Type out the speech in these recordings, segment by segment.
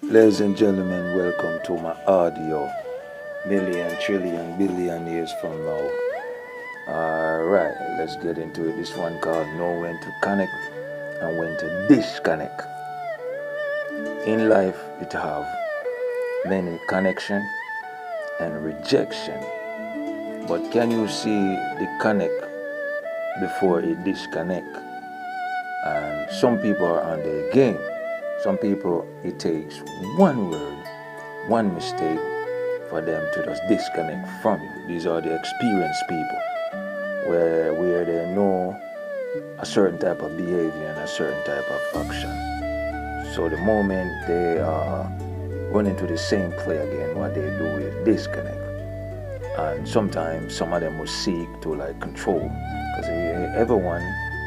Ladies and gentlemen, welcome to my audio. Million, trillion, billion years from now. Alright, let's get into it. This one called Know When to Connect and When to Disconnect. In life, it have many connection and rejection. But can you see the connect before it disconnect? And some people are on their game. Some people, it takes one word, one mistake for them to just disconnect from you. These are the experienced people where they know a certain type of behavior and a certain type of action. So the moment they run into the same play again, what they do is disconnect. And sometimes some of them will seek to like control, because everyone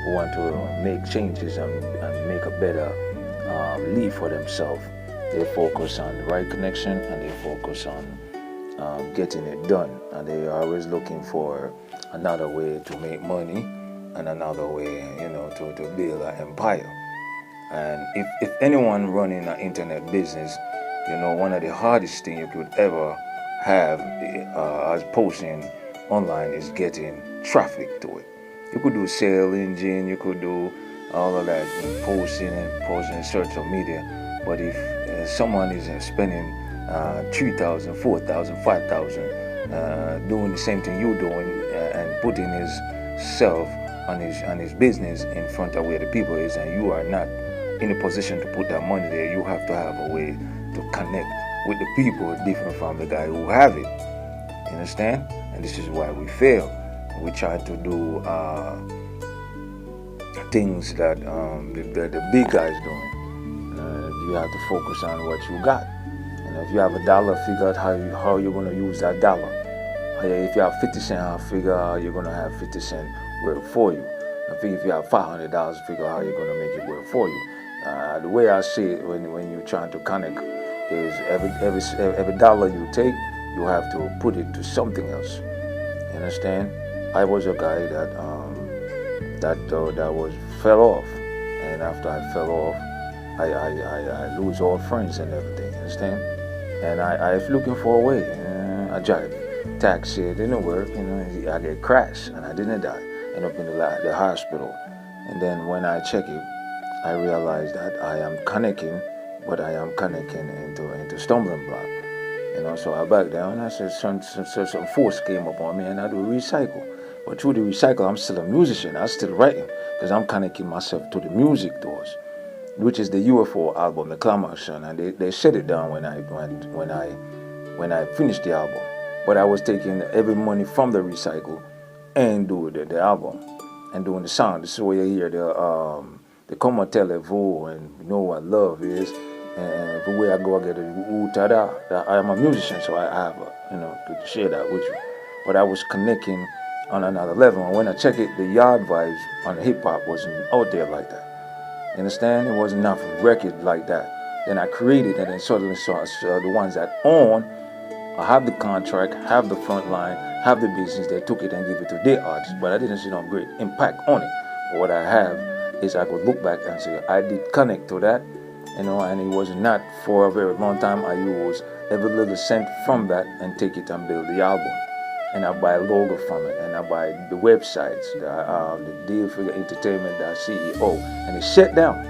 who want to make changes and make a better lead for themselves, they focus on the right connection and they focus on getting it done, and they are always looking for another way to make money and another way, to build an empire. And if anyone running an internet business, one of the hardest thing you could ever have as posting online is getting traffic to it. You could do sale engine, you could do all of that, posting social media. But if someone is spending 3,000, 4,000, 5,000 doing the same thing you're doing and putting his self on his business in front of where the people is, and you are not in a position to put that money there, you have to have a way to connect with the people different from the guy who have it. You understand? And this is why we fail. We try to do things that the big guys doing. You have to focus on what you got. If you have a dollar, figure out how you're going to use that dollar. If you have 50 cents, figure out how you're going to have 50 cents work for you. If you have $500, figure out how you're going to make it work for you. The way I see it, when you're trying to connect, is every dollar you take, you have to put it to something else. You understand? I was a guy that was fell off, and after I fell off, I lose all friends and everything. You understand? And I was looking for a way. I drive taxi, it didn't work. I get crashed and I didn't die. End up in the hospital. And then when I check it, I realized that I am connecting, but I am connecting into stumbling block. So I back down. I said some force came up on me, and I do recycle. But through the recycle, I'm still a musician. I'm still writing because I'm connecting myself to the music doors, which is the UFO album, the Clamaration, and they shut it down when I finished the album. But I was taking every money from the recycle and doing the album and doing the sound. This is where you hear the Como Televo and know what love is. And everywhere I go, I get a ooh-ta-da. I am a musician, so I have to share that with you. But I was connecting on another level. And when I check it, the yard vibes on the hip-hop wasn't out there like that. You understand? It wasn't enough record like that. Then I created, and then suddenly saw the ones that own, have the contract, have the front line, have the business. They took it and gave it to their artists. But I didn't see no great impact on it. But what I have is I could look back and say, I did connect to that. And it was not for a very long time. I use every little cent from that and take it and build the album. And I buy a logo from it, and I buy the websites, the deal for entertainment.ceo, and it's shut down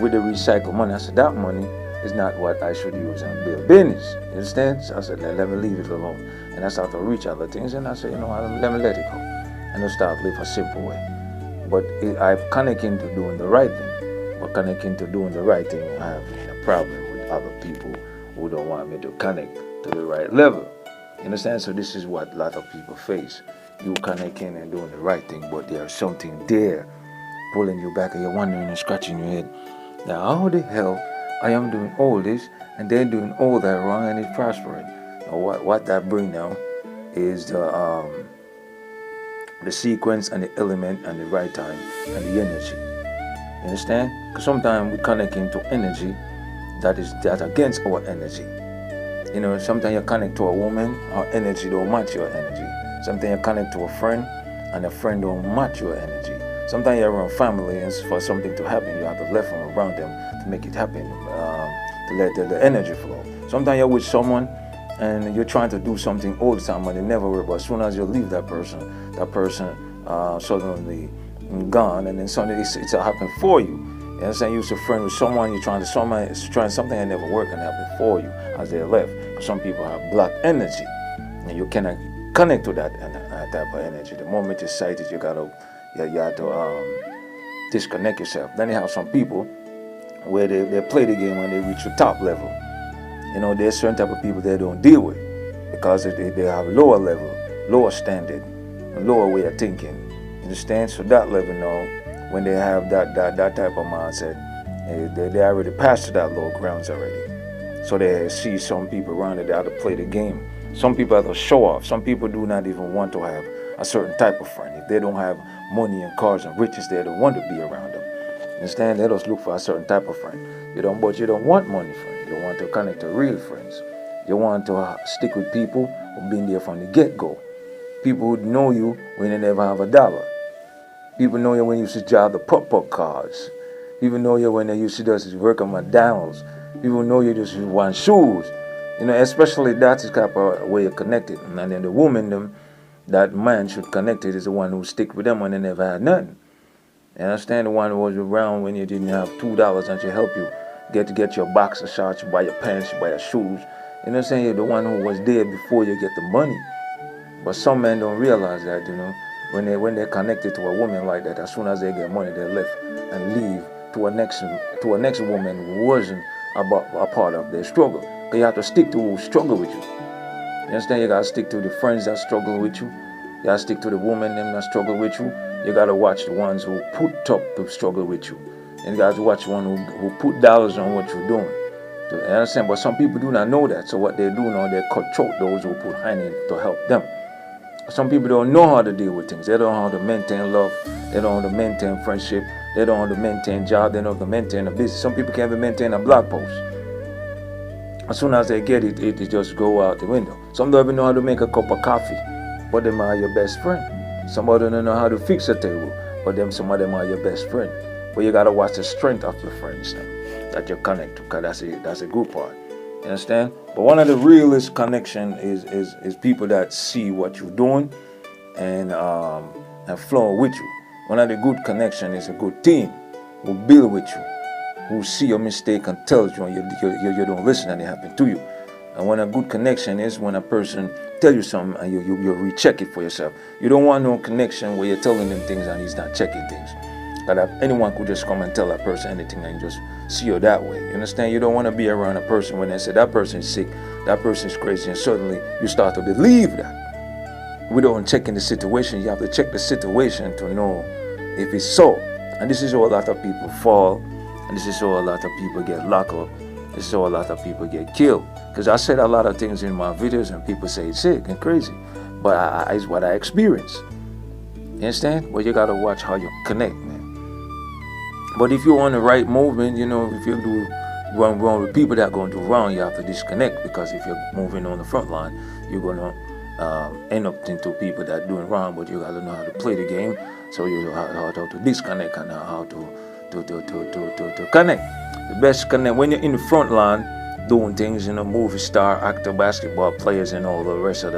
with the recycled money. I said, that money is not what I should use and build business. You understand? So I said, let me leave it alone. And I started to reach other things, and I said, let me let it go. And I started to live a simple way. But I've connected to doing the right thing. But connecting to doing the right thing, I have a problem with other people who don't want me to connect to the right level. You understand? So this is what a lot of people face. You connecting and doing the right thing, but there's something there pulling you back, and you're wondering and scratching your head. Now, how the hell I am doing all this and they're doing all that wrong and it's prospering? Now, what that bring now is the sequence and the element and the right time and the energy. You understand? Because sometimes we connect into energy that against our energy. Sometimes you connect to a woman, her energy don't match your energy. Sometimes you connect to a friend, and a friend don't match your energy. Sometimes you're around family, and for something to happen, you have to left from around them to make it happen. to let the energy flow. Sometimes you're with someone and you're trying to do something all the time and it never works. But as soon as you leave that person suddenly gone, and then suddenly it's happened for you. You know what I'm saying? You used to friend with someone, you're trying something that never worked and happened for you as they left. Some people have black energy, and you cannot connect to that type of energy. The moment you sight it, you have to disconnect yourself. Then you have some people where they play the game and they reach the top level. You know, there's certain type of people they don't deal with because they have lower level, lower standard, lower way of thinking. You understand? So that level now, when they have that type of mindset, they already passed to that lower grounds already. So they see some people around it, they have to play the game. Some people have to show off. Some people do not even want to have a certain type of friend. If they don't have money and cars and riches, they don't want to be around them. You understand? They just look for a certain type of friend. But you don't want money friends. You want to connect to real friends. You want to stick with people who've been there from the get-go. People who know you when they never have a dollar. People know you when you used to drive the pop-up cars. People know you when they used to just work at McDonald's. People know you just want shoes. You know, especially that's the type of way you're connected. And then the woman, that man should connect it is the one who stick with them when they never had nothing. You understand? The one who was around when you didn't have $2 and to help you get your boxer shorts, you buy your pants, you buy your shoes. You know what I'm saying? You're the one who was there before you get the money. But some men don't realize that, you know, when they're connected to a woman like that, as soon as they get money, they left and leave to a next woman who wasn't a part of their struggle. Because you have to stick to who struggle with you. You understand? You gotta stick to the friends that struggle with you. You gotta stick to the women that struggle with you. You gotta watch the ones who put up to struggle with you. And you gotta watch the one who put dollars on what you're doing. You understand? But some people do not know that. So what they do now, they cut short those who put hand in to help them. Some people don't know how to deal with things. They don't know how to maintain love. They don't know how to maintain friendship. They don't know how to maintain job. They don't know how to maintain a business. Some people can't even maintain a blog post. As soon as they get it, it just go out the window. Some don't even know how to make a cup of coffee, but them are your best friend. Some of them don't know how to fix a table, but some of them are your best friend. But you gotta watch the strength of your friends now, that you connect to, because that's a good part. You understand? But one of the realest connection is people that see what you're doing and flow with you. One of the good connection is a good team who build with you, who see your mistake and tells you, and you don't listen and it happen to you. And when a good connection is when a person tell you something and you recheck it for yourself. You don't want no connection where you're telling them things and he's not checking things. Because anyone could just come and tell that person anything and just see you that way. You understand? You don't want to be around a person when they say that person is sick, that person is crazy, and suddenly you start to believe that. Without checking the situation, you have to check the situation to know if it's so. And this is how a lot of people fall. And this is how a lot of people get locked up. This is how a lot of people get killed. Because I said a lot of things in my videos and people say it's sick and crazy. But it's what I experienced. You understand? But you got to watch how you connect, man. But if you're on the right movement, you know, if you do wrong with people that are going to do wrong, you have to disconnect. Because if you're moving on the front line, you're going to end up into people that are doing wrong. But you got to know how to play the game. So you know how to disconnect and how to connect. The best connect when you're in the front line doing things, you know, movie star, actor, basketball players, and all the rest of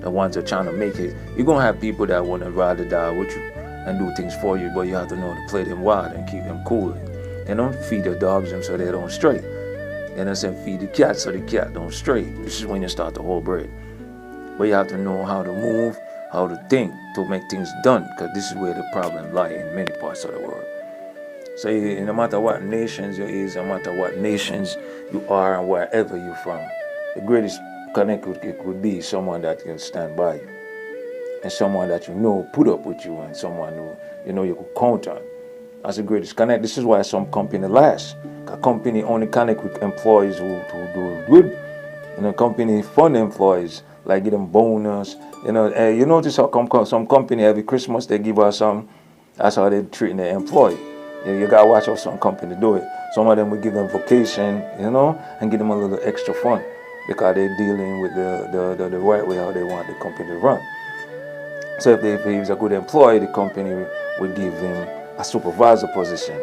the ones that are trying to make it. You're gonna have people that want to ride or die with you and do things for you, but you have to know to play them wild and keep them cool. You know, feed the dogs them so they don't stray. You know, feed the cat so the cat don't stray. This is when you start the whole bread. But you have to know how to move, how to think to make things done, because this is where the problem lies in many parts of the world. So no matter what nations you is, no matter what nations you are and wherever you're from, the greatest connect would be someone that can stand by you. And someone that you know put up with you, and someone who you know you could count on. That's the greatest connect. This is why some company last. A company only connect with employees who do good. And a company fund employees, like give them bonus. You know, you notice how some company every Christmas they give us some. That's how they treat their employee. You gotta watch how some company do it. Some of them will give them vacation, you know, and give them a little extra fun because they're dealing with the right way how they want the company to run. So if he's a good employee, the company will give him a supervisor position.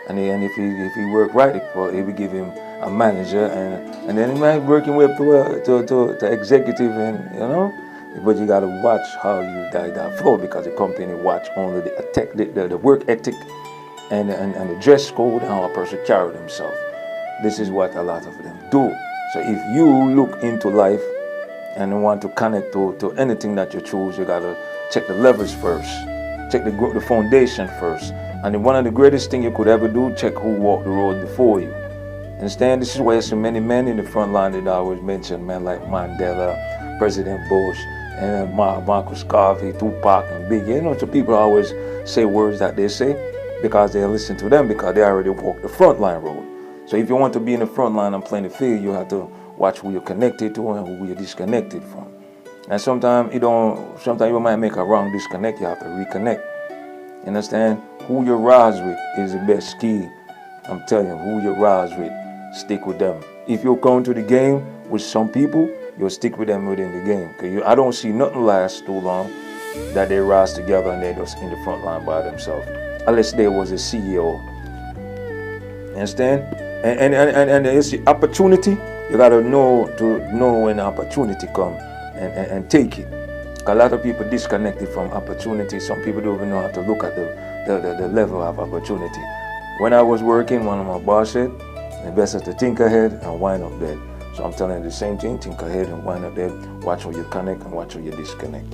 And if he work right, well, he will give him a manager, and then he might work him way up to executive, and you know. But you got to watch how you that flow, because the company watch only the work ethic and the dress code and how a person carry themselves. This is what a lot of them do. So if you look into life and want to connect to anything that you choose, you got to check the levels first, check the foundation first. And one of the greatest things you could ever do, check who walked the road before you. Understand? This is why so many men in the front line that I always mention, men like Mandela, President Bush, and Marcus Garvey, Tupac, and Biggie. You know, so people always say words that they say because they listen to them, because they already walked the front line road. So if you want to be in the front line and play the field, you have to watch who you're connected to and who you're disconnected from. And sometimes you might make a wrong disconnect. You have to reconnect. You understand? Who you rise with is the best key. I'm telling you, who you rise with, stick with them. If you come to the game with some people, you'll stick with them within the game. Cause I don't see nothing last too long that they rise together and they're just in the front line by themselves. Unless there was a CEO. You understand? And it's the opportunity. You gotta know when the opportunity comes and take it. A lot of people disconnected from opportunity. Some people don't even know how to look at the level of opportunity. When I was working, one of my boss said, the best is to think ahead and wind up dead. So I'm telling you the same thing, think ahead and wind up dead. Watch how you connect and watch how you disconnect.